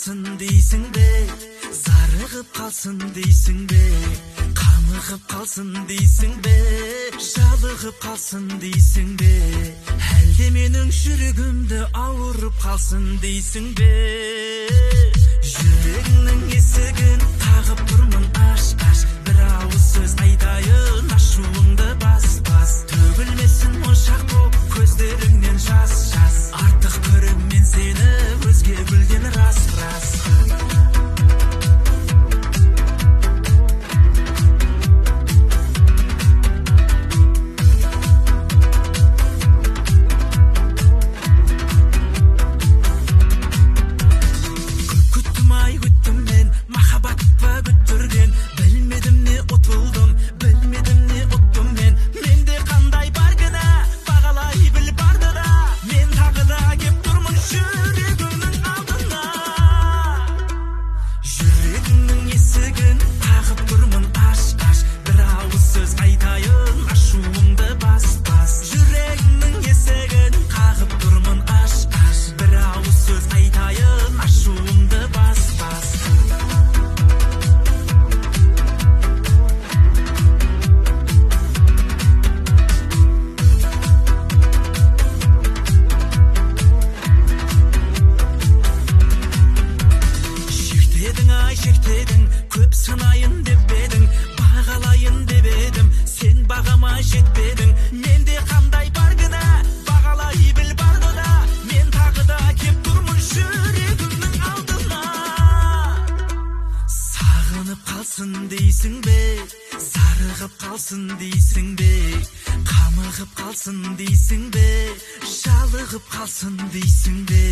қалсын дейсің бе, зарығып қалсын дейсің бе, қамығып қалсын дейсің бе, жалығып қалсын дейсің бе, әлде менің жүрегімді ауырып қалсын дейсің бе. Жүрегіңнің есігін қағып тұрмын, аш, бір ауыз сөз айтайын, ашуыңды бас, төгілмесін моншақ боп көздеріңнен жас, артық көрем мен сені өзге гүлден рас. Шектедің, көп сынайын деп едің, бағалайын деп едім, сен бағама жетпедің. Менде қандай бар гына, бағалай біл барды да, мен тағы да кеп тұрмын жүрегімнің алдына. Сағынып қалсын дейсің бе, зарығып қалсын дейсің бе, қамығып қалсын дейсің бе, жалығып қалсын дейсің бе,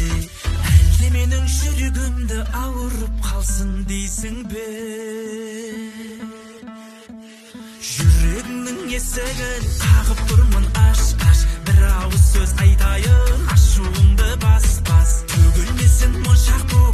әлде менің жүрегімді ауырып қалсын дейсің бе. Жүрегіңнің есігін қағып тұрмын, аш, бір ауыз сөз айтайын, ашуыңды бас, төгілмесін моншақ боп